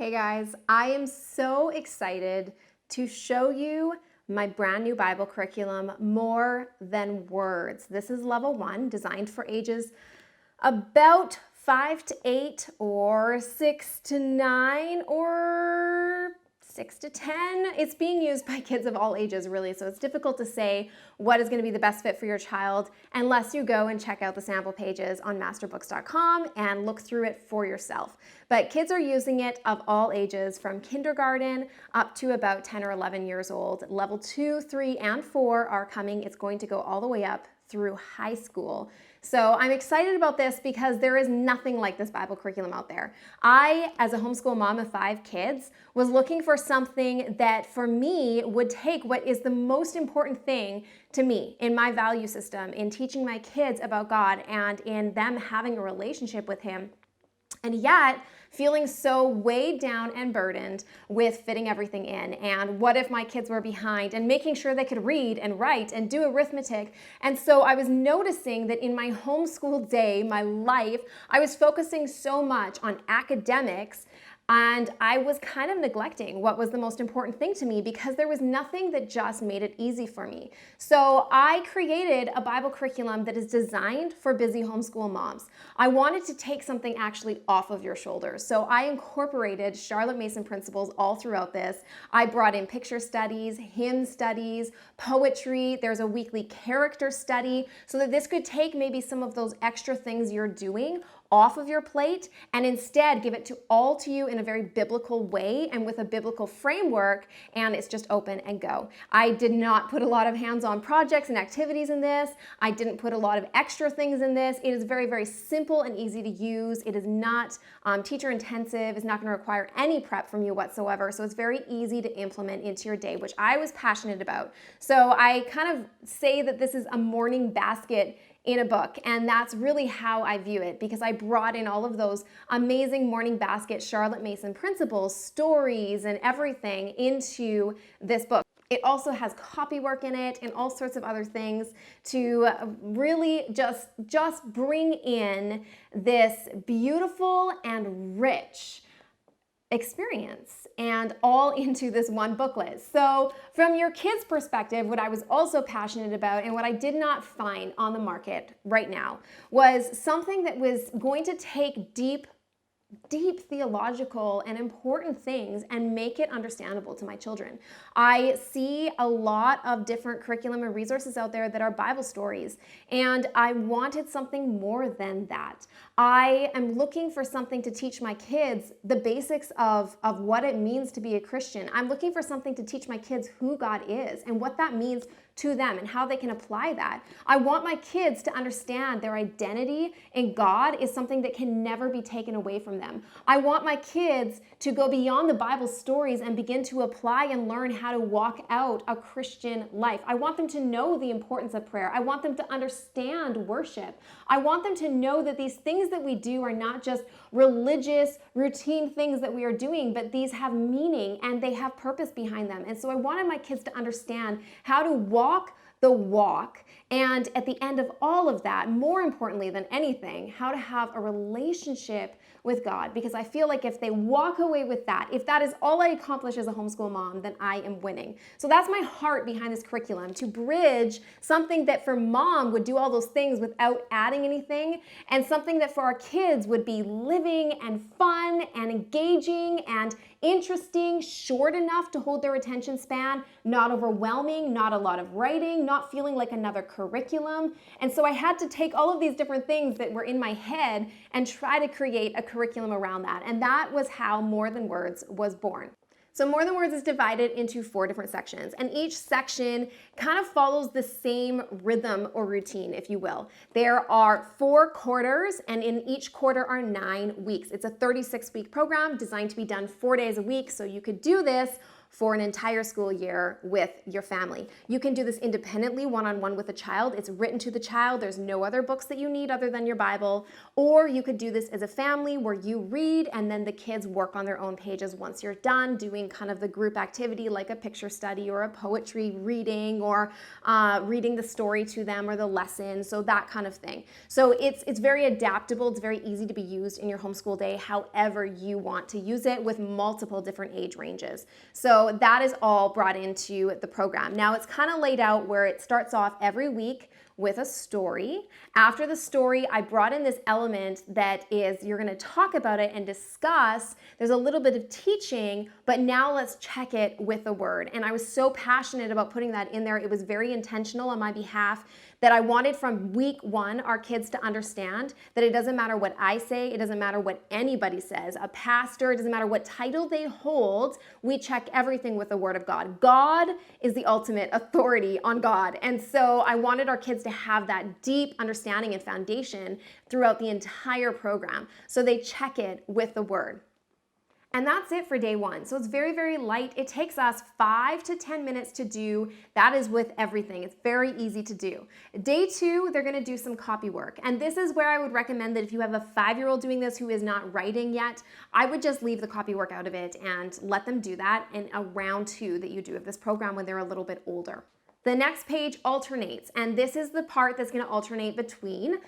Hey guys, I am so excited to show you my brand new Bible curriculum, More Than Words. This is level 1, designed for ages about 5 to 8 or 6 to 9 or 6 to 10. It's being used by kids of all ages, really, so it's difficult to say what is going to be the best fit for your child unless you go and check out the sample pages on masterbooks.com and look through it for yourself. But kids are using it of all ages, from kindergarten up to about 10 or 11 years old. Level 2, 3, and 4 are coming. It's going to go all the way up through high school. So I'm excited about this because there is nothing like this Bible curriculum out there. I, as a homeschool mom of 5 kids, was looking for something that for me would take what is the most important thing to me in my value system, in teaching my kids about God and in them having a relationship with Him, and yet feeling so weighed down and burdened with fitting everything in. And what if my kids were behind, and making sure they could read and write and do arithmetic. And so I was noticing that in my homeschool day, my life, I was focusing so much on academics, and I was kind of neglecting what was the most important thing to me because there was nothing that just made it easy for me. So I created a Bible curriculum that is designed for busy homeschool moms. I wanted to take something actually off of your shoulders. So I incorporated Charlotte Mason principles all throughout this. I brought in picture studies, hymn studies, poetry. There's a weekly character study so that this could take maybe some of those extra things you're doing off of your plate and instead give it all to you in a very biblical way and with a biblical framework, and it's just open and go. I did not put a lot of hands-on projects and activities in this. I didn't put a lot of extra things in this. It is very, very simple and easy to use. It is not teacher intensive. It's not going to require any prep from you whatsoever. So it's very easy to implement into your day, which I was passionate about. So I kind of say that this is a morning basket in a book, and that's really how I view it, because I brought in all of those amazing morning basket Charlotte Mason principles, stories, and everything into this book. It also has copy work in it and all sorts of other things to really just bring in this beautiful and rich experience, and all into this one booklet. So from your kids' perspective, what I was also passionate about and what I did not find on the market right now was something that was going to take deep theological and important things and make it understandable to my children. I see a lot of different curriculum and resources out there that are Bible stories, and I wanted something more than that. I am looking for something to teach my kids the basics of what it means to be a Christian. I'm looking for something to teach my kids who God is and what that means to them and how they can apply that. I want my kids to understand their identity in God is something that can never be taken away from them. I want my kids to go beyond the Bible stories and begin to apply and learn how to walk out a Christian life. I want them to know the importance of prayer. I want them to understand worship. I want them to know that these things that we do are not just religious, routine things that we are doing, but these have meaning and they have purpose behind them. And so I wanted my kids to understand how to walk the walk, and at the end of all of that, more importantly than anything, how to have a relationship with God, because I feel like if they walk away with that, if that is all I accomplish as a homeschool mom, then I am winning. So that's my heart behind this curriculum, to bridge something that for mom would do all those things without adding anything, and something that for our kids would be living and fun and engaging and interesting, short enough to hold their attention span, not overwhelming, not a lot of writing, not feeling like another curriculum. And so I had to take all of these different things that were in my head and try to create a curriculum around that. And that was how More Than Words was born. So More Than Words is divided into 4 different sections, and each section kind of follows the same rhythm or routine, if you will. There are 4 quarters, and in each quarter are 9 weeks. It's a 36-week program designed to be done 4 days a week, so you could do this for an entire school year with your family. You can do this independently, one-on-one with a child. It's written to the child. There's no other books that you need other than your Bible. Or you could do this as a family where you read and then the kids work on their own pages once you're done doing kind of the group activity like a picture study or a poetry reading or reading the story to them or the lesson, so that kind of thing. So it's very adaptable. It's very easy to be used in your homeschool day however you want to use it with multiple different age ranges. So that is all brought into the program. Now it's kind of laid out where it starts off every week with a story. After the story, I brought in this element that is you're going to talk about it and discuss. There's a little bit of teaching, but now let's check it with the word. And I was so passionate about putting that in there. It was very intentional on my behalf that I wanted from week one our kids to understand that it doesn't matter what I say, it doesn't matter what anybody says, a pastor, it doesn't matter what title they hold, we check everything with the Word of God. God is the ultimate authority on God. And so I wanted our kids to have that deep understanding and foundation throughout the entire program. So they check it with the Word. And that's it for day one. So it's very, very light. It takes us 5 to 10 minutes to do. That is with everything. It's very easy to do. Day two, they're gonna do some copy work. And this is where I would recommend that if you have a 5-year-old doing this who is not writing yet, I would just leave the copy work out of it and let them do that in a round 2 that you do of this program when they're a little bit older. The next page alternates, and this is the part that's going to alternate between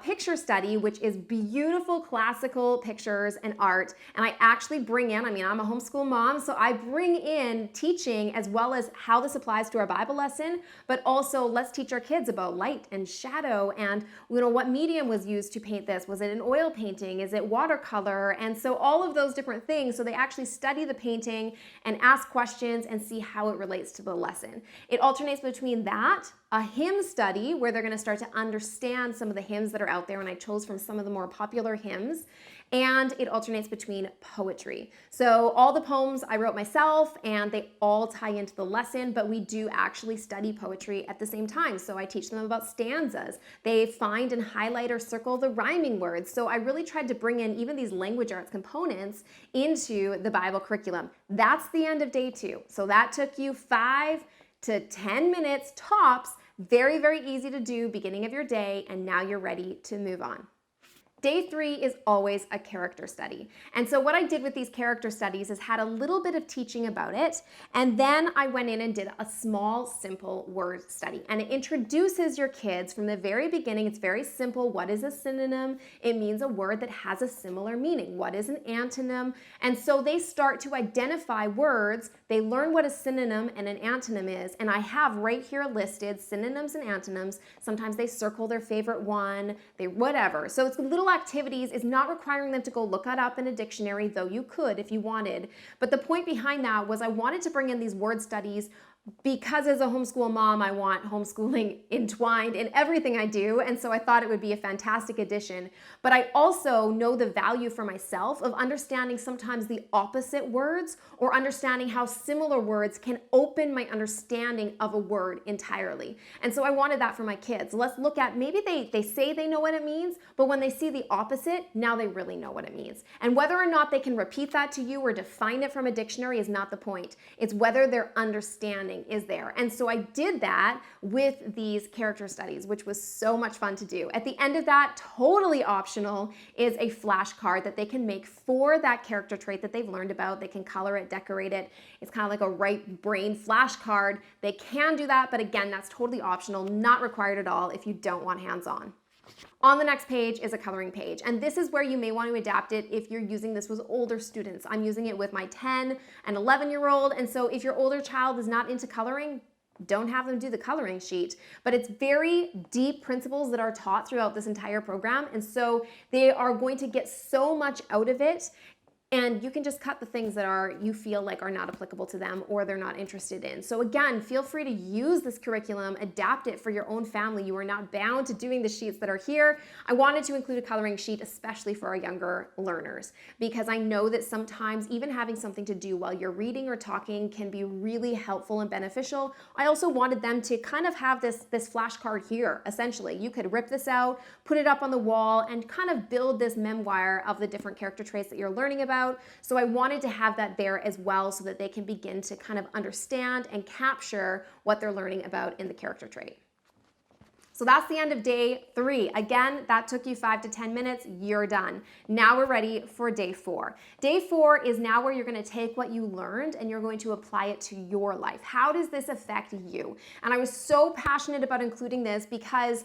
picture study, which is beautiful classical pictures and art, and I actually bring in, I'm a homeschool mom, so I bring in teaching as well as how this applies to our Bible lesson, but also let's teach our kids about light and shadow and what medium was used to paint this. Was it an oil painting? Is it watercolor? And so all of those different things, so they actually study the painting and ask questions and see how it relates to the lesson. It alternates between that, a hymn study where they're going to start to understand some of the hymns that are out there, and I chose from some of the more popular hymns, and it alternates between poetry. So all the poems I wrote myself and they all tie into the lesson, but we do actually study poetry at the same time. So I teach them about stanzas. They find and highlight or circle the rhyming words. So I really tried to bring in even these language arts components into the Bible curriculum. That's the end of day 2. So that took you 5 to 10 minutes tops. Very, very easy to do, beginning of your day, and now you're ready to move on. Day 3 is always a character study. And so what I did with these character studies is had a little bit of teaching about it, and then I went in and did a small, simple word study. And it introduces your kids from the very beginning. It's very simple. What is a synonym? It means a word that has a similar meaning. What is an antonym? And so they start to identify words. They learn what a synonym and an antonym is, and I have right here listed synonyms and antonyms. Sometimes they circle their favorite one, whatever. So it's little activities. Is not requiring them to go look it up in a dictionary, though you could if you wanted. But the point behind that was I wanted to bring in these word studies because as a homeschool mom, I want homeschooling entwined in everything I do, and so I thought it would be a fantastic addition. But I also know the value for myself of understanding sometimes the opposite words or understanding how similar words can open my understanding of a word entirely. And so I wanted that for my kids. Let's look at, maybe they say they know what it means, but when they see the opposite, now they really know what it means. And whether or not they can repeat that to you or define it from a dictionary is not the point. It's whether their understanding is there. And so I did that with these character studies, which was so much fun to do. At the end of that, totally optional, is a flashcard that they can make for that character trait that they've learned about. They can color it, decorate it. It's kind of like a right brain flashcard. They can do that, but again, that's totally optional, not required at all if you don't want hands-on. On the next page is a coloring page, and this is where you may want to adapt it if you're using this with older students. I'm using it with my 10 and 11-year-old, and so if your older child is not into coloring, don't have them do the coloring sheet. But it's very deep principles that are taught throughout this entire program, and so they are going to get so much out of it. And you can just cut the things that you feel like are not applicable to them or they're not interested in. So again, feel free to use this curriculum, adapt it for your own family. You are not bound to doing the sheets that are here. I wanted to include a coloring sheet, especially for our younger learners, because I know that sometimes even having something to do while you're reading or talking can be really helpful and beneficial. I also wanted them to kind of have this flashcard here, essentially. You could rip this out, put it up on the wall, and kind of build this memoir of the different character traits that you're learning about. about. So I wanted to have that there as well so that they can begin to kind of understand and capture what they're learning about in the character trait. So that's the end of day 3. Again, that took you 5 to 10 minutes. You're done. Now we're ready for day 4. Day 4 is now where you're going to take what you learned and you're going to apply it to your life. How does this affect you? And I was so passionate about including this because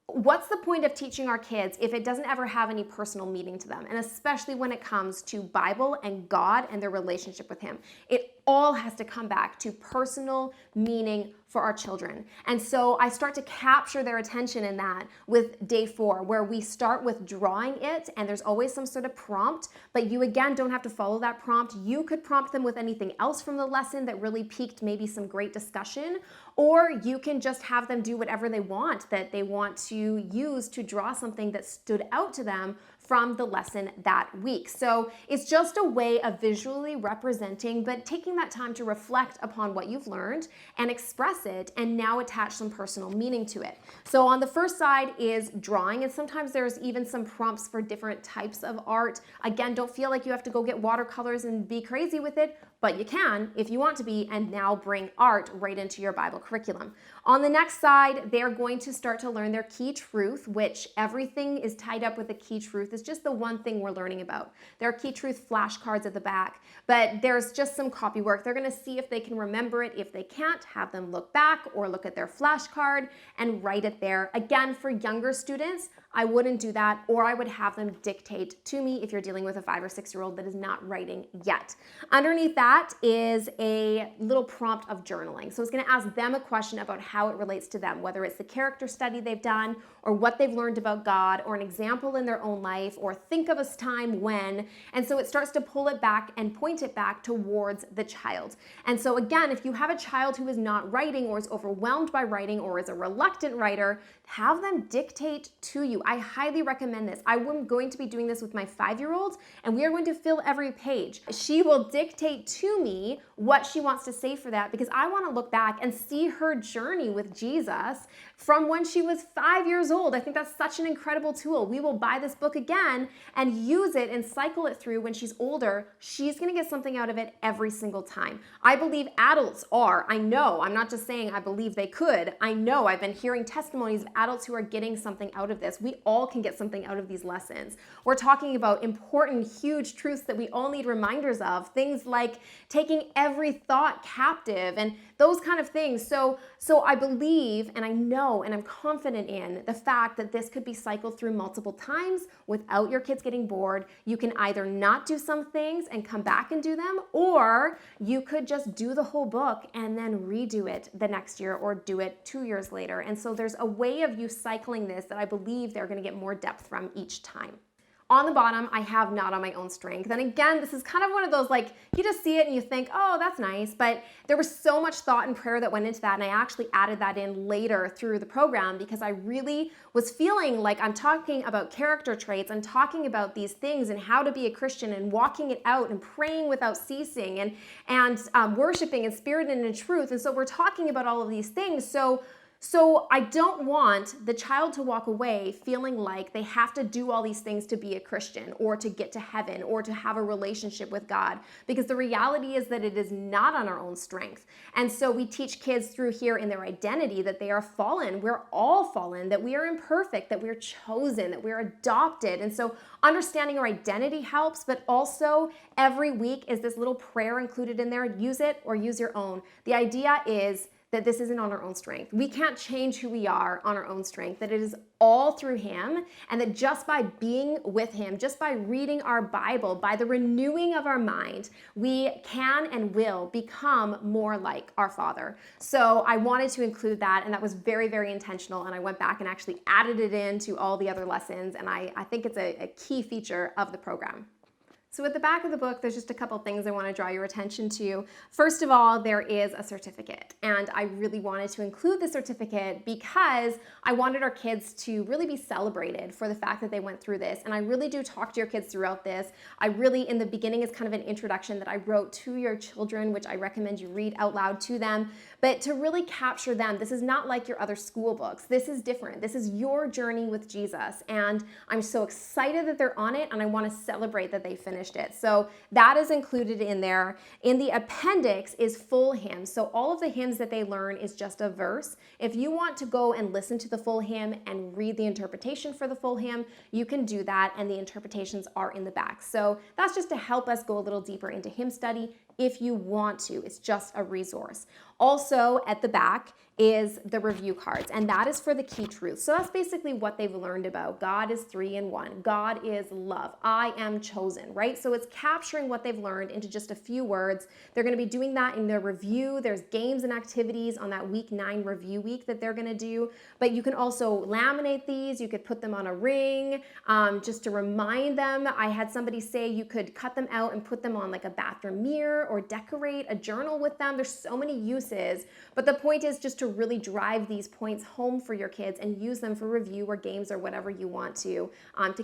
what's the point of teaching our kids if it doesn't ever have any personal meaning to them? And especially when it comes to Bible and God and their relationship with Him. It all has to come back to personal meaning for our children. And so I start to capture their attention in that with day 4, where we start with drawing it, and there's always some sort of prompt, but you again don't have to follow that prompt. You could prompt them with anything else from the lesson that really piqued maybe some great discussion, or you can just have them do whatever they want that they want to use to draw something that stood out to them from the lesson that week. So it's just a way of visually representing, but taking that time to reflect upon what you've learned and express it and now attach some personal meaning to it. So on the first side is drawing, and sometimes there's even some prompts for different types of art. Again, don't feel like you have to go get watercolors and be crazy with it, but you can if you want to be, and now bring art right into your Bible curriculum. On the next side, they're going to start to learn their key truth, which everything is tied up with a key truth. It's just the one thing we're learning about. There are key truth flashcards at the back, but there's just some copy work. They're going to see if they can remember it. If they can't, have them look back or look at their flashcard and write it there. Again, for younger students, I wouldn't do that, or I would have them dictate to me if you're dealing with a 5 or 6-year-old that is not writing yet. Underneath that is a little prompt of journaling. So it's going to ask them a question about how it relates to them, whether it's the character study they've done or what they've learned about God or an example in their own life or think of a time when. And so it starts to pull it back and point it back towards the child. And so again, if you have a child who is not writing or is overwhelmed by writing or is a reluctant writer, have them dictate to you. I highly recommend this. I'm going to be doing this with my 5-year-old, and we are going to fill every page. She will dictate to me what she wants to say for that, because I want to look back and see her journey with Jesus from when she was 5 years old. I think that's such an incredible tool. We will buy this book again and use it and cycle it through when she's older. She's going to get something out of it every single time. I believe adults are. I know. I'm not just saying I believe they could. I know. I've been hearing testimonies of adults who are getting something out of this. We all can get something out of these lessons. We're talking about important, huge truths that we all need reminders of. Things like taking every thought captive and those kind of things. So I believe and I know and I'm confident in the fact that this could be cycled through multiple times without your kids getting bored. You can either not do some things and come back and do them, or you could just do the whole book and then redo it the next year or do it 2 years later. And so there's a way of you cycling this that I believe they're going to get more depth from each time. On the bottom, I have not on my own strength. And again, this is kind of one of those, like, you just see it and you think, oh, that's nice. But there was so much thought and prayer that went into that. And I actually added that in later through the program because I really was feeling like I'm talking about character traits. I'm talking about these things and how to be a Christian and walking it out and praying without ceasing and worshiping in spirit and in truth. And so we're talking about all of these things. So I don't want the child to walk away feeling like they have to do all these things to be a Christian or to get to heaven or to have a relationship with God, because the reality is that it is not on our own strength. And so we teach kids through here in their identity that they are fallen. We're all fallen, that we are imperfect, that we're chosen, that we're adopted. And so understanding our identity helps, but also every week is this little prayer included in there. Use it or use your own. The idea is that this isn't on our own strength. We can't change who we are on our own strength, that it is all through Him, and that just by being with Him, just by reading our Bible, by the renewing of our mind, we can and will become more like our Father. So I wanted to include that, and that was very, very intentional, and I went back and actually added it into all the other lessons, and I think it's a key feature of the program. So at the back of the book, there's just a couple things I want to draw your attention to. First of all, there is a certificate, and I really wanted to include the certificate because I wanted our kids to really be celebrated for the fact that they went through this. And I really do talk to your kids throughout this. I really, in the beginning, is kind of an introduction that I wrote to your children, which I recommend you read out loud to them. But to really capture them, this is not like your other school books. This is different. This is your journey with Jesus. And I'm so excited that they're on it, and I want to celebrate that they finished finished it. So that is included in there. In the appendix is full hymns. So all of the hymns that they learn is just a verse. If you want to go and listen to the full hymn and read the interpretation for the full hymn, you can do that, and the interpretations are in the back. So that's just to help us go a little deeper into hymn study if you want to. It's just a resource. Also at the back is the review cards, and that is for the key truths. So that's basically what they've learned about. God is 3 in 1. God is love. I am chosen, right? So it's capturing what they've learned into just a few words. They're going to be doing that in their review. There's games and activities on that week 9 review week that they're going to do, but you can also laminate these. You could put them on a ring just to remind them. I had somebody say you could cut them out and put them on like a bathroom mirror or decorate a journal with them. There's so many uses, but the point is just to really drive these points home for your kids and use them for review or games or whatever you want to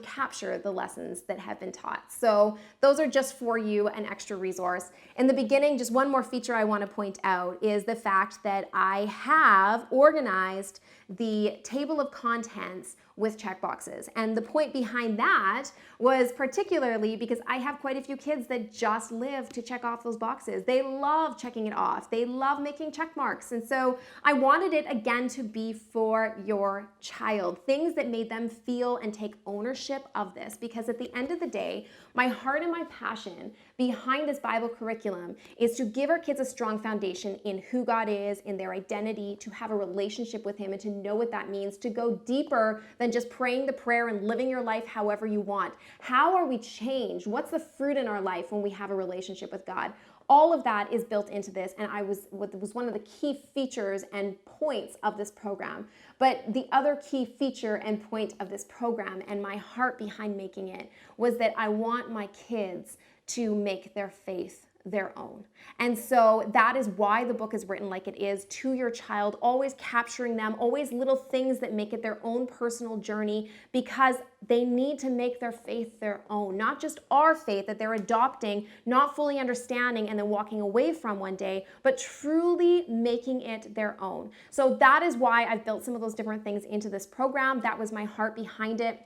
capture the lessons that have been taught. So those are just for you, an extra resource. In the beginning, just one more feature I want to point out is the fact that I have organized the table of contents with checkboxes. And the point behind that was particularly because I have quite a few kids that just live to check off those boxes. They love checking it off. They love making check marks. And so I wanted it again to be for your child, things that made them feel and take ownership of this. Because at the end of the day, my heart and my passion behind this Bible curriculum is to give our kids a strong foundation in who God is, in their identity, to have a relationship with Him and to know what that means, to go deeper than just praying the prayer and living your life however you want. How are we changed? What's the fruit in our life when we have a relationship with God? All of that is built into this, and it was one of the key features and points of this program. But the other key feature and point of this program and my heart behind making it was that I want my kids to make their faith their own. And so that is why the book is written like it is, to your child, always capturing them, always little things that make it their own personal journey, because they need to make their faith their own, not just our faith that they're adopting, not fully understanding and then walking away from one day, but truly making it their own. So that is why I've built some of those different things into this program. That was my heart behind it.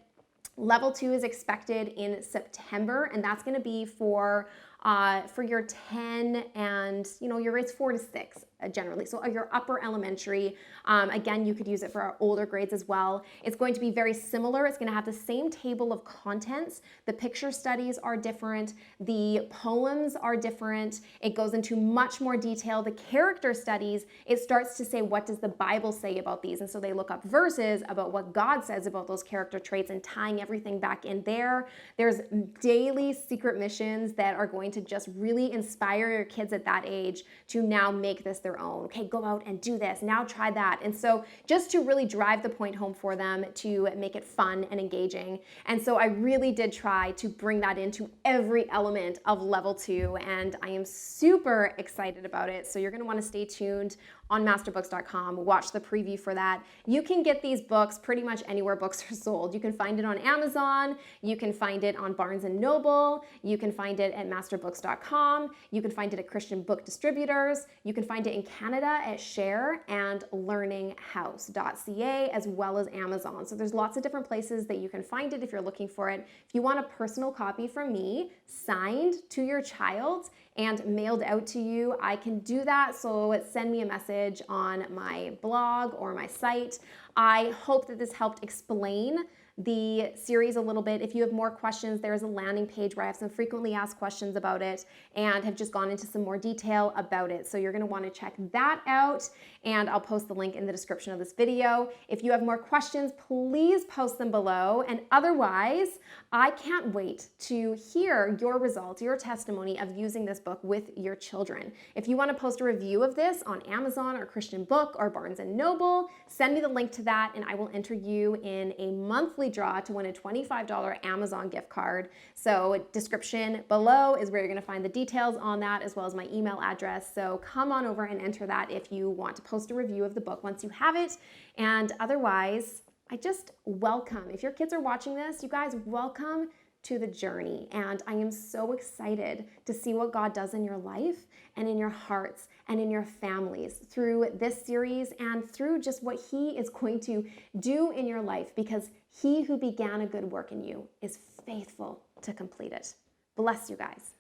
Level 2 is expected in September, and that's going to be for your 10 and, your grades 4 to 6 generally. So your upper elementary, again, you could use it for our older grades as well. It's going to be very similar. It's going to have the same table of contents. The picture studies are different. The poems are different. It goes into much more detail. The character studies, it starts to say, what does the Bible say about these? And so they look up verses about what God says about those character traits and tying everything back in there. There's daily secret missions that are going to just really inspire your kids at that age to now make this their own. Okay, go out and do this. Now try that. And so just to really drive the point home for them, to make it fun and engaging. And so I really did try to bring that into every element of level 2, and I am super excited about it. So you're going to want to stay tuned on masterbooks.com. Watch the preview for that. You can get these books pretty much anywhere books are sold. You can find it on Amazon. You can find it on Barnes & Noble. You can find it at masterbooks.com. You can find it at Christian book distributors. You can find it in Canada at Share and learninghouse.ca, as well as Amazon. So there's lots of different places that you can find it if you're looking for it. If you want a personal copy from me, signed to your child and mailed out to you, I can do that. So send me a message on my blog or my site. I hope that this helped explain the series a little bit. If you have more questions, there's a landing page where I have some frequently asked questions about it and have just gone into some more detail about it. So you're going to want to check that out, and I'll post the link in the description of this video. If you have more questions, please post them below. And otherwise, I can't wait to hear your results, your testimony of using this book with your children. If you want to post a review of this on Amazon or Christian Book or Barnes & Noble, send me the link to that and I will enter you in a monthly draw to win a $25 Amazon gift card. So description below is where you're going to find the details on that, as well as my email address. So come on over and enter that if you want to post a review of the book once you have it. And otherwise, I just welcome. If your kids are watching this, you guys, welcome to the journey. And I am so excited to see what God does in your life and in your hearts and in your families through this series and through just what He is going to do in your life, because He who began a good work in you is faithful to complete it. Bless you guys.